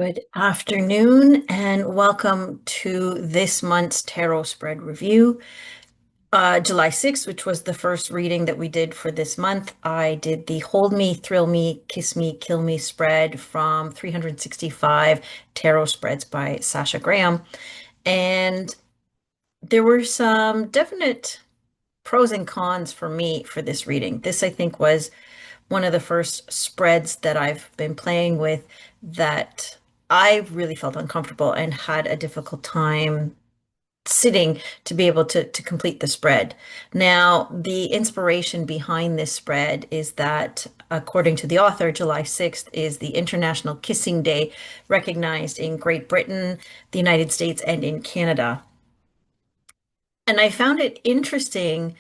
Good afternoon, and welcome to this month's tarot spread review. July 6th, which was the first reading that we did for this month, I did the Hold Me, Thrill Me, Kiss Me, Kill Me spread from 365 Tarot Spreads by Sasha Graham. And there were some definite pros and cons for me for this reading. This, I think, was one of the first spreads that I've been playing with that I really felt uncomfortable and had a difficult time sitting to be able to complete the spread. Now, the inspiration behind this spread is that, according to the author, July 6th is the International Kissing Day, recognized in Great Britain, the United States, and in Canada. And I found it interesting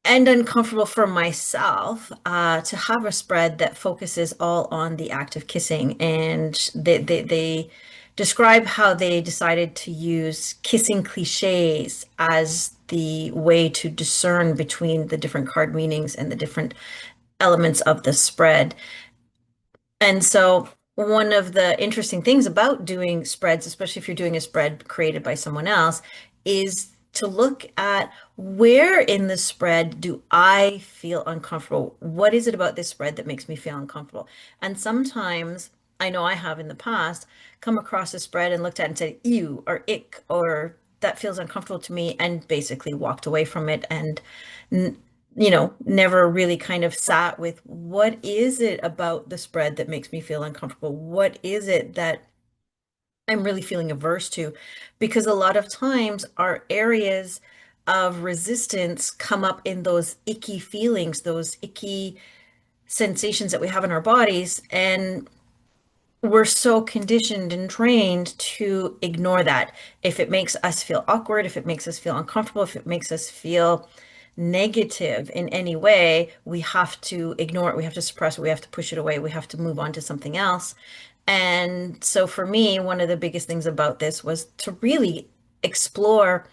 and uncomfortable for myself to have a spread that focuses all on the act of kissing. And they describe how they decided to use kissing cliches as the way to discern between the different card meanings and the different elements of the spread. And so one of the interesting things about doing spreads, especially if you're doing a spread created by someone else, is to look at where in the spread do I feel uncomfortable? What is it about this spread that makes me feel uncomfortable? And sometimes I know I have in the past come across a spread and looked at it and said, ew, or ick, or that feels uncomfortable to me, and basically walked away from it and never really kind of sat with what is it about the spread that makes me feel uncomfortable? What is it that I'm really feeling averse to? Because a lot of times our areas of resistance come up in those icky feelings, those icky sensations that we have in our bodies. And we're so conditioned and trained to ignore that. If it makes us feel awkward, if it makes us feel uncomfortable, if it makes us feel negative in any way, we have to ignore it. We have to suppress it. We have to push it away. We have to move on to something else. And so for me, one of the biggest things about this was to really explore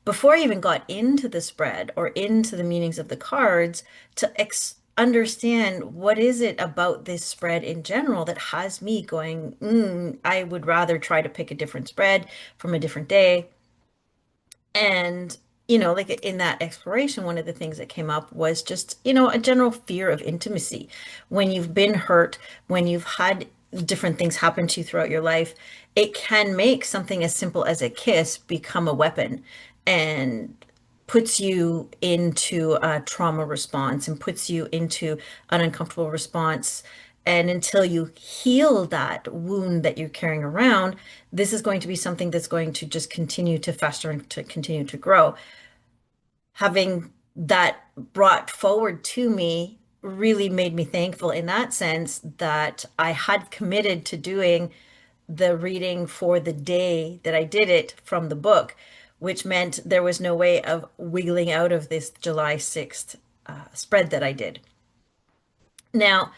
before I even got into the spread or into the meanings of the cards, to understand what is it about this spread in general that has me going, I would rather try to pick a different spread from a different day. And, like in that exploration, one of the things that came up was just, a general fear of intimacy. When you've been hurt, when you've had different things happen to you throughout your life, it can make something as simple as a kiss become a weapon and puts you into a trauma response and puts you into an uncomfortable response. And until you heal that wound that you're carrying around, this is going to be something that's going to just continue to fester and to continue to grow. Having that brought forward to me really made me thankful in that sense that I had committed to doing the reading for the day that I did it from the book, which meant there was no way of wiggling out of this July 6th spread that I did. Now,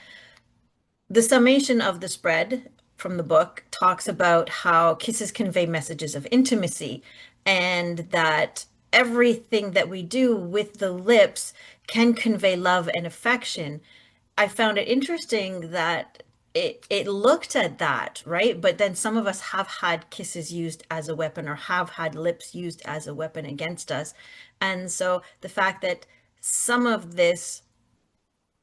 the summation of the spread from the book talks about how kisses convey messages of intimacy and that everything that we do with the lips can convey love and affection. I found it interesting that it looked at that, right? But then some of us have had kisses used as a weapon or have had lips used as a weapon against us. And so the fact that some of this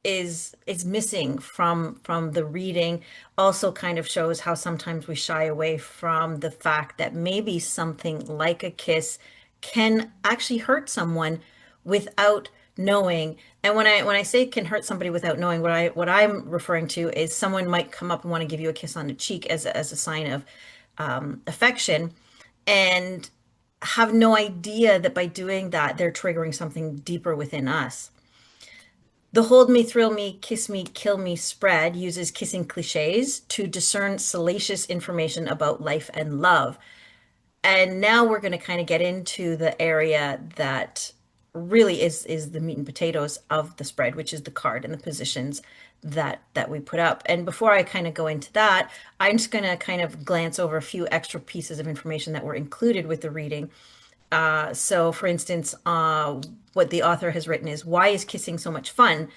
is missing from the reading also kind of shows how sometimes we shy away from the fact that maybe something like a kiss can actually hurt someone without knowing. And when I say can hurt somebody without knowing, what I'm referring to is someone might come up and want to give you a kiss on the cheek as a sign of affection, and have no idea that by doing that they're triggering something deeper within us. The Hold Me, Thrill Me, Kiss Me, Kill Me spread uses kissing cliches to discern salacious information about life and love. And now we're going to kind of get into the area that really is the meat and potatoes of the spread, which is the card and the positions that we put up. And before I kind of go into that, I'm just going to kind of glance over a few extra pieces of information that were included with the reading. So, for instance, what the author has written is, why is kissing so much fun?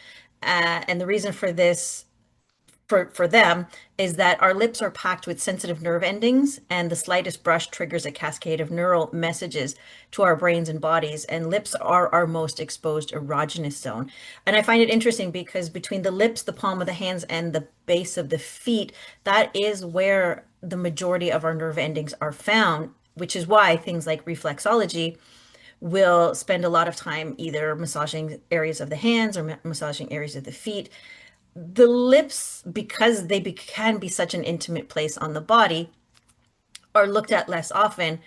And the reason for this for them is that our lips are packed with sensitive nerve endings, and the slightest brush triggers a cascade of neural messages to our brains and bodies. And lips are our most exposed erogenous zone. And I find it interesting because between the lips, the palm of the hands, and the base of the feet, that is where the majority of our nerve endings are found, which is why things like reflexology will spend a lot of time either massaging areas of the hands or massaging areas of the feet. The lips, because can be such an intimate place on the body, are looked at less often.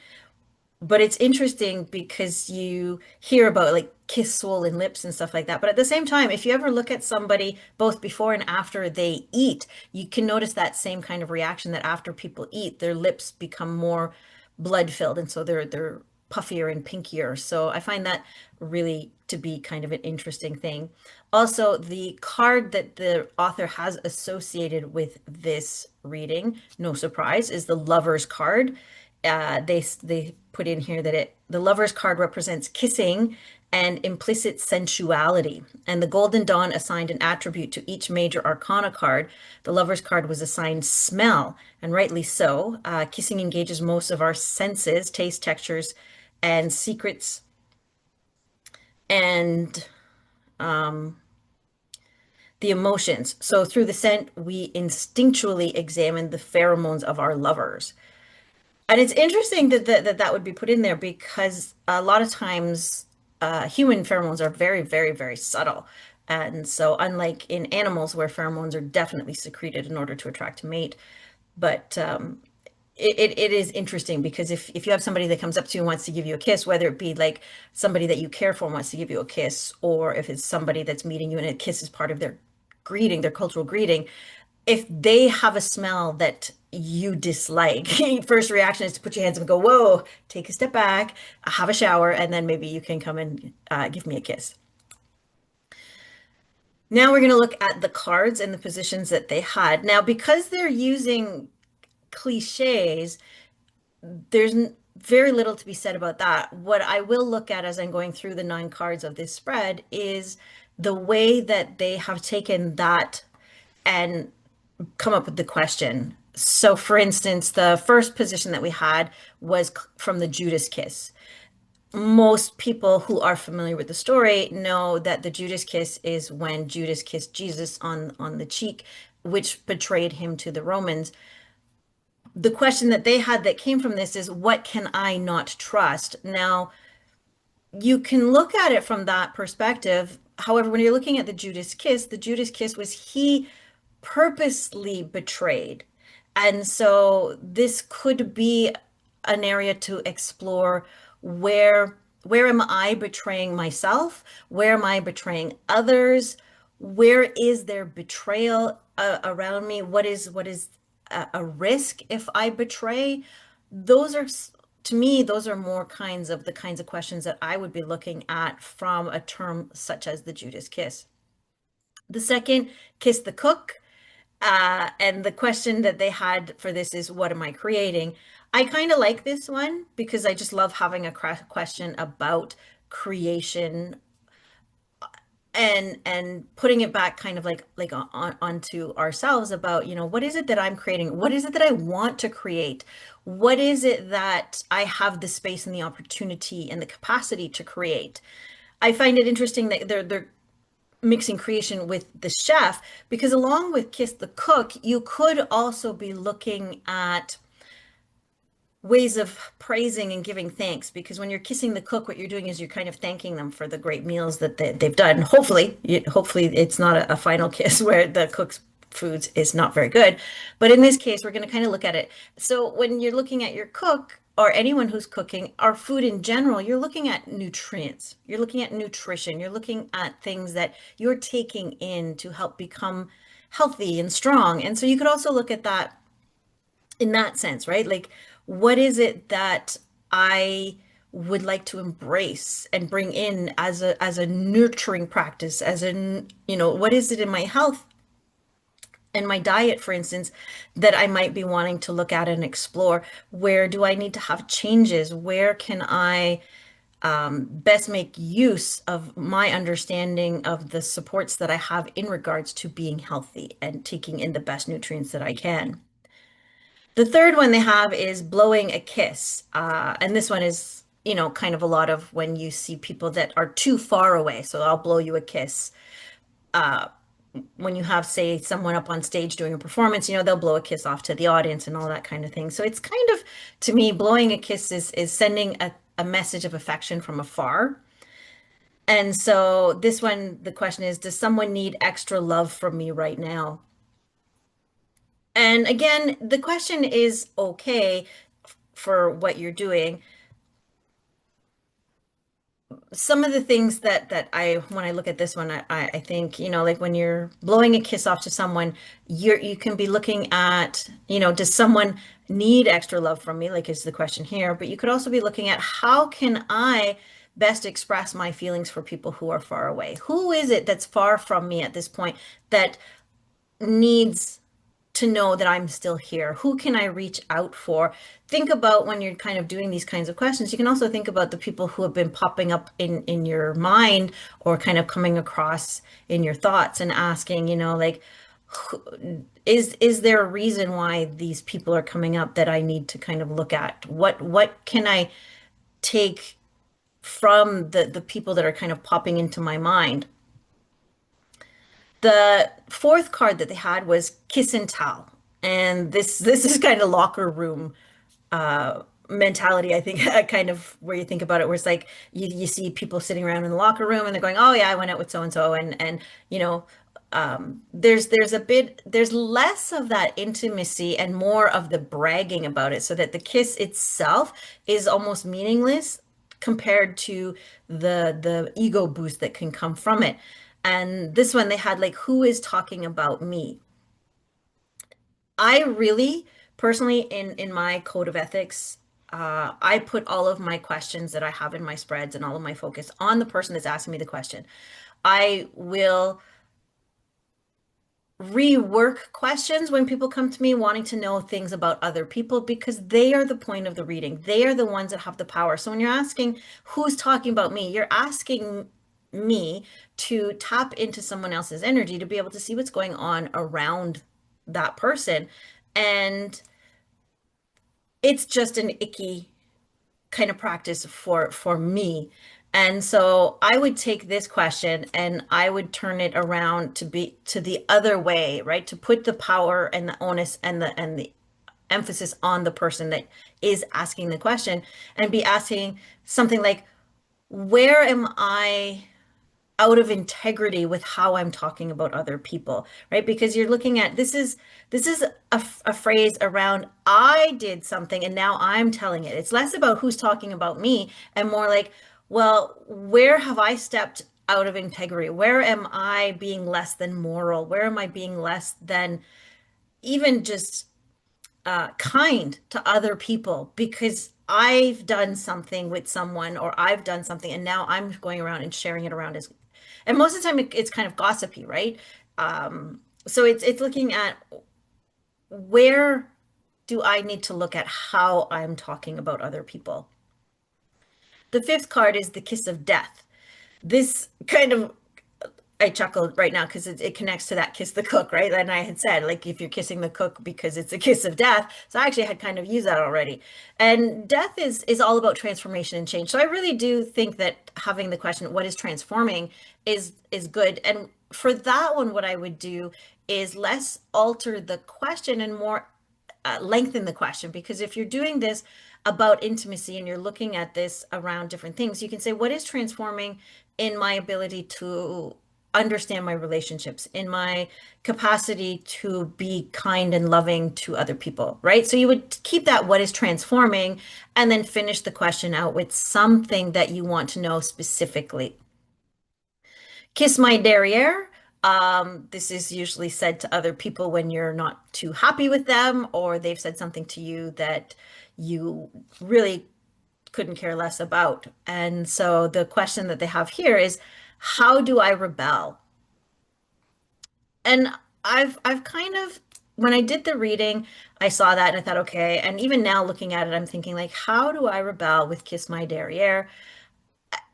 But it's interesting because you hear about like kiss swollen lips and stuff like that. But at the same time, if you ever look at somebody both before and after they eat, you can notice that same kind of reaction that after people eat, their lips become more blood filled. And so they're puffier and pinkier. So I find that really to be kind of an interesting thing. Also, the card that the author has associated with this reading, no surprise, is the lover's card. They put in here that the lover's card represents kissing and implicit sensuality, and the Golden Dawn assigned an attribute to each major arcana card. The lover's card was assigned smell, and rightly so. Kissing engages most of our senses, taste, textures, and secrets, and the emotions. So through the scent, we instinctually examine the pheromones of our lovers. And it's interesting that would be put in there because a lot of times human pheromones are very, very, very subtle. And so, unlike in animals where pheromones are definitely secreted in order to attract a mate, but it is interesting because if you have somebody that comes up to you and wants to give you a kiss, whether it be like somebody that you care for wants to give you a kiss, or if it's somebody that's meeting you and a kiss is part of their greeting, their cultural greeting, if they have a smell that you dislike, first reaction is to put your hands up and go, whoa, take a step back, have a shower, and then maybe you can come and give me a kiss. Now we're going to look at the cards and the positions that they had. Now, because they're using cliches, there's very little to be said about that. What I will look at as I'm going through the 9 cards of this spread is the way that they have taken that and come up with the question. So, for instance, the first position that we had was from the Judas kiss. Most people who are familiar with the story know that the Judas kiss is when Judas kissed Jesus on the cheek, which betrayed him to the Romans. The question that they had that came from this is, what can I not trust? Now, you can look at it from that perspective. However, when you're looking at the Judas kiss was he purposely betrayed. And so this could be an area to explore where am I betraying myself? Where am I betraying others? Where is there betrayal around me? What is a risk if I betray? Those are to me, those are more the kinds of questions that I would be looking at from a term such as the Judas kiss. The second, kiss the cook. And the question that they had for this is, what am I creating? I kind of like this one because I just love having a question about creation and putting it back kind of like onto ourselves about, what is it that I'm creating? What is it that I want to create? What is it that I have the space and the opportunity and the capacity to create? I find it interesting that they're mixing creation with the chef, because along with kiss the cook, you could also be looking at ways of praising and giving thanks, because when you're kissing the cook, what you're doing is you're kind of thanking them for the great meals that they've done. Hopefully it's not a final kiss where the cook's foods is not very good, but in this case we're going to kind of look at it. So when you're looking at your cook or anyone who's cooking or food in general, you're looking at nutrients, you're looking at nutrition, you're looking at things that you're taking in to help become healthy and strong. And so you could also look at that in that sense, right? Like, what is it that I would like to embrace and bring in as a nurturing practice, what is it in my health and my diet, for instance, that I might be wanting to look at and explore? Where do I need to have changes? Where can I best make use of my understanding of the supports that I have in regards to being healthy and taking in the best nutrients that I can. The third one they have is blowing a kiss. And this one is, kind of a lot of when you see people that are too far away. So I'll blow you a kiss. When you have, say, someone up on stage doing a performance, they'll blow a kiss off to the audience and all that kind of thing. So it's kind of, to me, blowing a kiss is sending a message of affection from afar. And so this one, the question is, does someone need extra love from me right now? And again, the question is okay for what you're doing. Some of the things that when I look at this one, I think, like when you're blowing a kiss off to someone, you can be looking at, does someone need extra love from me? Like is the question here, but you could also be looking at how can I best express my feelings for people who are far away? Who is it that's far from me at this point that needs to know that I'm still here? Who can I reach out for? Think about when you're kind of doing these kinds of questions. You can also think about the people who have been popping up in your mind or kind of coming across in your thoughts and asking, like, is there a reason why these people are coming up that I need to kind of look at? What can I take from the people that are kind of popping into my mind? The fourth card that they had was kiss and tell. And this is kind of locker room mentality, I think, kind of where you think about it, where it's like you see people sitting around in the locker room and they're going, "Oh yeah, I went out with so and so," and you know, there's less of that intimacy and more of the bragging about it, so that the kiss itself is almost meaningless compared to the ego boost that can come from it. And this one they had like, who is talking about me? I really personally in my code of ethics, I put all of my questions that I have in my spreads and all of my focus on the person that's asking me the question. I will rework questions when people come to me wanting to know things about other people because they are the point of the reading. They are the ones that have the power. So when you're asking who's talking about me, you're asking me to tap into someone else's energy to be able to see what's going on around that person. And it's just an icky kind of practice for me. And so I would take this question and I would turn it around to be to the other way, right? To put the power and the onus and the emphasis on the person that is asking the question and be asking something like, where am I out of integrity with how I'm talking about other people, right? Because you're looking at this is a phrase around I did something and now I'm telling it. It's less about who's talking about me and more like, well, where have I stepped out of integrity? Where am I being less than moral? Where am I being less than even just kind to other people because I've done something with someone or I've done something and now I'm going around and sharing it around as, and most of the time it's kind of gossipy, right? So it's looking at where do I need to look at how I'm talking about other people. The fifth card is the kiss of death. This kind of I chuckled right now because it connects to that kiss the cook, right? And I had said, like, if you're kissing the cook because it's a kiss of death. So I actually had kind of used that already. And death is all about transformation and change. So I really do think that having the question, what is transforming, is good. And for that one, what I would do is less alter the question and more lengthen the question, because if you're doing this about intimacy and you're looking at this around different things, you can say, what is transforming in my ability to understand my relationships, in my capacity to be kind and loving to other people, right? So you would keep that, what is transforming, and then finish the question out with something that you want to know specifically. Kiss my derriere. This is usually said to other people when you're not too happy with them or they've said something to you that you really couldn't care less about. And so the question that they have here is, how do I rebel? And I've kind of when I did the reading, I saw that and I thought, okay. And even now looking at it, I'm thinking like, how do I rebel with Kiss My Derriere?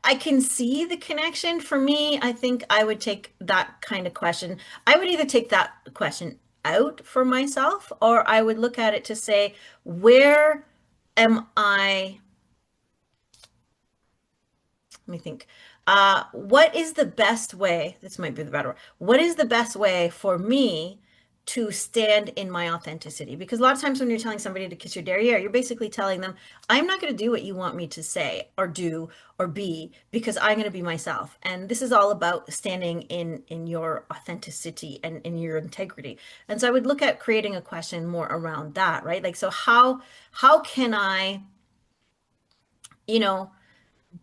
I can see the connection. For me, I think I would take that kind of question. I would either take that question out for myself, or I would look at it to say, where am I? Let me think. What is the best way? This might be the better one. What is the best way for me to stand in my authenticity? Because a lot of times when you're telling somebody to kiss your derriere, you're basically telling them, I'm not going to do what you want me to say or do or be because I'm going to be myself. And this is all about standing in your authenticity and in your integrity. And so I would look at creating a question more around that, right? Like, so how can I, you know,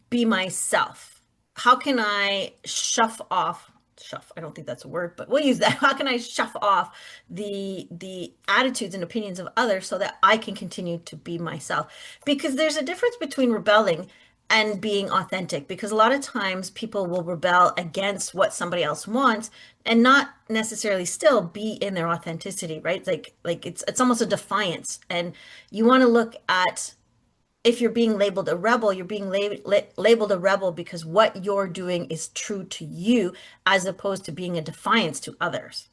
be myself? How can I shuff, I don't think that's a word, but we'll use that. How can I shuff off the attitudes and opinions of others so that I can continue to be myself? Because there's a difference between rebelling and being authentic, because a lot of times people will rebel against what somebody else wants and not necessarily still be in their authenticity, right? Like it's almost a defiance. And you want to look at, if you're being labeled a rebel, you're being labeled a rebel because what you're doing is true to you, as opposed to being a defiance to others.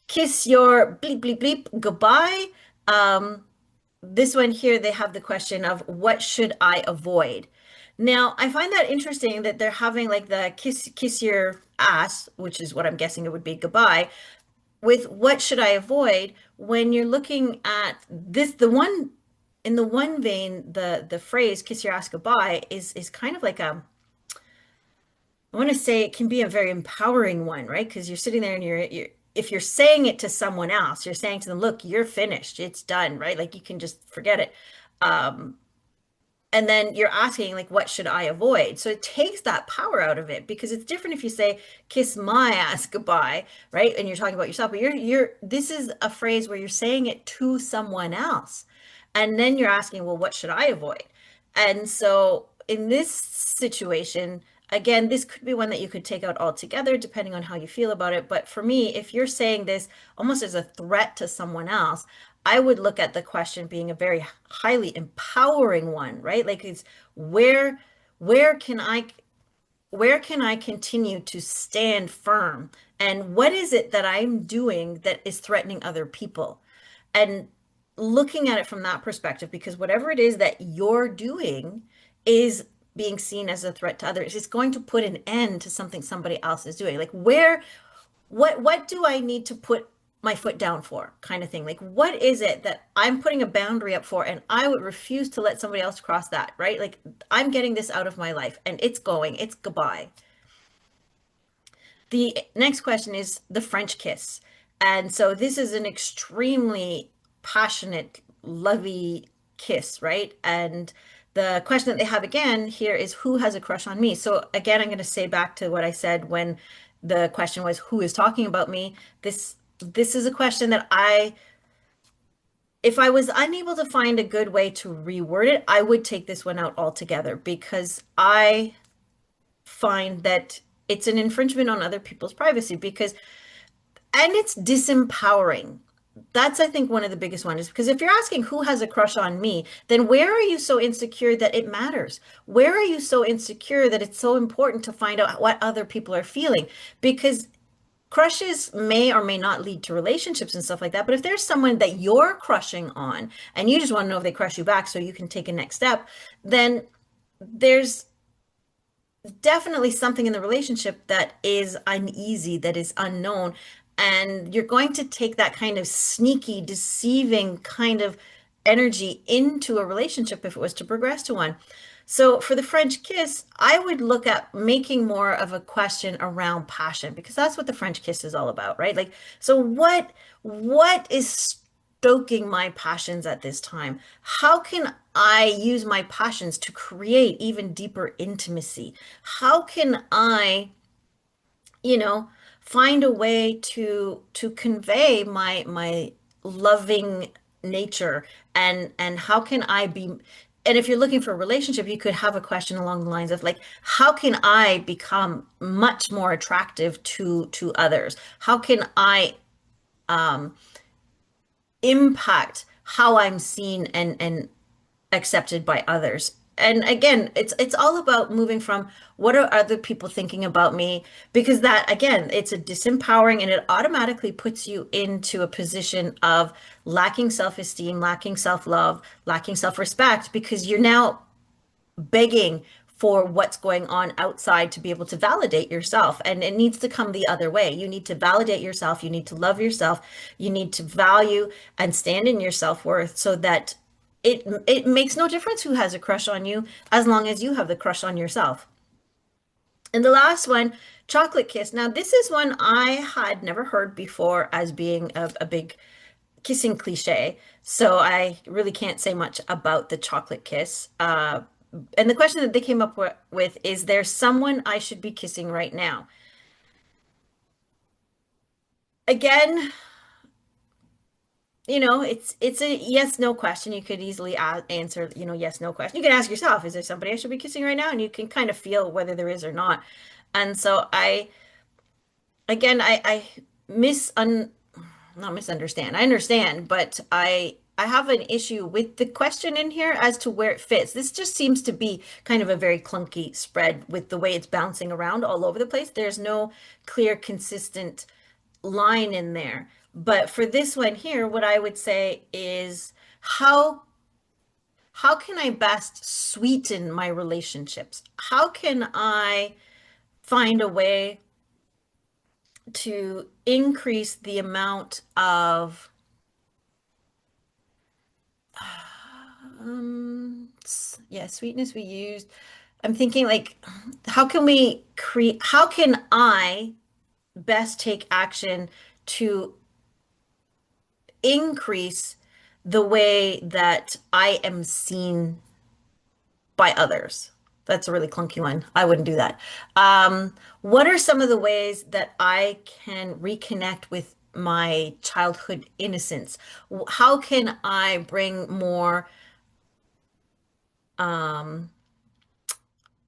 Kiss your bleep, bleep, bleep goodbye. Um, this one here, they have the question of what should I avoid? Now, I find that interesting that they're having like the kiss your ass, which is what I'm guessing it would be goodbye, with what should I avoid when you're looking at this, the one in the one vein, the phrase kiss your ass goodbye is kind of like a, I want to say it can be a very empowering one, right? Because you're sitting there and you're if you're saying it to someone else, you're saying to them, look, you're finished, it's done, right? Like you can just forget it. Um, and then you're asking like, what should I avoid? So it takes that power out of it, because it's different if you say kiss my ass goodbye, right? And you're talking about yourself, but you're this is a phrase where you're saying it to someone else, and then you're asking, well, what should I avoid? And so in this situation, again, this could be one that you could take out altogether depending on how you feel about it. But for me, if you're saying this almost as a threat to someone else, I would look at the question being a very highly empowering one, right? Like it's where where can I where can I continue to stand firm? And what is it that I'm doing that is threatening other people? And looking at it from that perspective, because whatever it is that you're doing is being seen as a threat to others, it's going to put an end to something somebody else is doing. Like where what do I need to put my foot down for, kind of thing? Like what is it that I'm putting a boundary up for and I would refuse to let somebody else cross that, right? Like I'm getting this out of my life and it's going, it's goodbye. The next question is the French kiss. And so this is an extremely passionate, lovey kiss, right? And the question that they have again here is, who has a crush on me? So again, I'm going to say back to what I said when the question was, who is talking about me? This is a question that if I was unable to find a good way to reword it, I would take this one out altogether, because I find that it's an infringement on other people's privacy, because and it's disempowering. That's, I think, one of the biggest ones, because if you're asking who has a crush on me, then where are you so insecure that it matters? Where are you so insecure that it's so important to find out what other people are feeling? Because crushes may or may not lead to relationships and stuff like that. But if there's someone that you're crushing on and you just want to know if they crush you back so you can take a next step, then there's definitely something in the relationship that is uneasy, that is unknown. And you're going to take that kind of sneaky, deceiving kind of energy into a relationship if it was to progress to one. So for the French kiss, I would look at making more of a question around passion, because that's what the French kiss is all about, right? Like, so what is stoking my passions at this time? How can I use my passions to create even deeper intimacy? How can I, you know, find a way to convey my loving nature, and how can I be, and if you're looking for a relationship, you could have a question along the lines of like, how can I become much more attractive to others? How can I um impact how I'm seen and accepted by others And again, it's all about moving from what are other people thinking about me, because that again, it's a disempowering and it automatically puts you into a position of lacking self-esteem, lacking self-love, lacking self-respect, because you're now begging for what's going on outside to be able to validate yourself. And it needs to come the other way. You need to validate yourself. You need to love yourself. You need to value and stand in your self-worth so that it makes no difference who has a crush on you as long as you have the crush on yourself. And the last one, chocolate kiss. Now, this is one I had never heard before as being a big kissing cliche. So I really can't say much about the chocolate kiss. And the question that they came up with is there someone I should be kissing right now? Again, it's a yes no question. You could easily answer, yes no question. You can ask yourself, is there somebody I should be kissing right now? And you can kind of feel whether there is or not. And so I mis un not misunderstand. I understand, but I have an issue with the question in here as to where it fits. This just seems to be kind of a very clunky spread with the way it's bouncing around all over the place. There's no clear, consistent line in there. But for this one here, what I would say is how can I best sweeten my relationships? How can I find a way to increase the amount of yeah, sweetness we used. I'm thinking like, how can I best take action to increase the way that I am seen by others? That's a really clunky one. I wouldn't do that. What are some of the ways that I can reconnect with my childhood innocence? How can I bring more, um,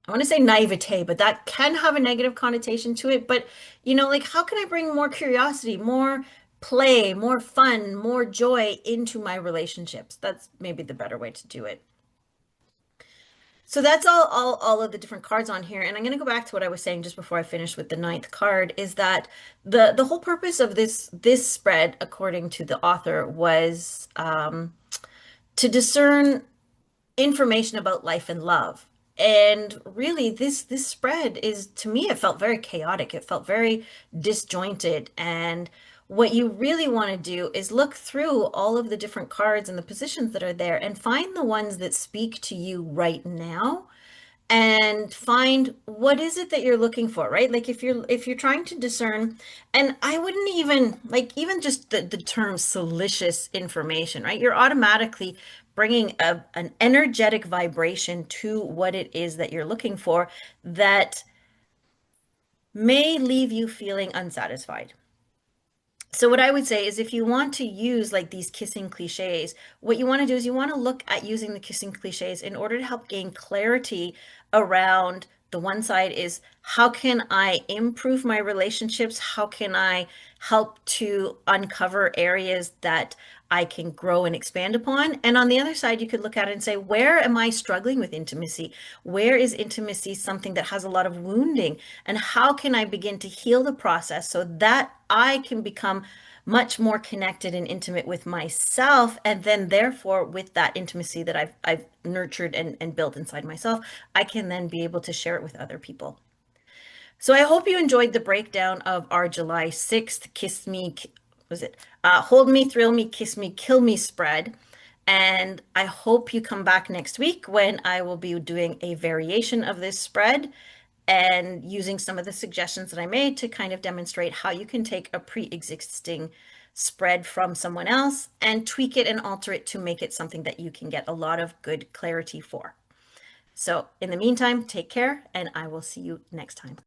I want to say naivete, but that can have a negative connotation to it. But, like how can I bring more curiosity, more play, more fun, more joy into my relationships? That's maybe the better way to do it. So that's all of the different cards on here. And I'm going to go back to what I was saying just before I finish with the ninth card is that the whole purpose of this spread, according to the author, was to discern information about life and love. And really, this spread is, to me, it felt very chaotic. It felt very disjointed. And what you really want to do is look through all of the different cards and the positions that are there and find the ones that speak to you right now and find what is it that you're looking for, right? Like if you're trying to discern, and I wouldn't even like even just the term salacious information, right? You're automatically bringing an energetic vibration to what it is that you're looking for that may leave you feeling unsatisfied. So what I would say is if you want to use like these kissing cliches, what you want to do is you want to look at using the kissing cliches in order to help gain clarity around the one side is how can I improve my relationships? How can I help to uncover areas that I can grow and expand upon? And on the other side, you could look at it and say, where am I struggling with intimacy? Where is intimacy something that has a lot of wounding? And how can I begin to heal the process so that I can become much more connected and intimate with myself, and then therefore with that intimacy that I've nurtured and built inside myself, I can then be able to share it with other people. So I hope you enjoyed the breakdown of our July 6th Kiss Me, was it Hold Me, Thrill Me, Kiss Me, Kill Me spread. And I hope you come back next week when I will be doing a variation of this spread and using some of the suggestions that I made to kind of demonstrate how you can take a pre-existing spread from someone else and tweak it and alter it to make it something that you can get a lot of good clarity for. So in the meantime, take care and I will see you next time.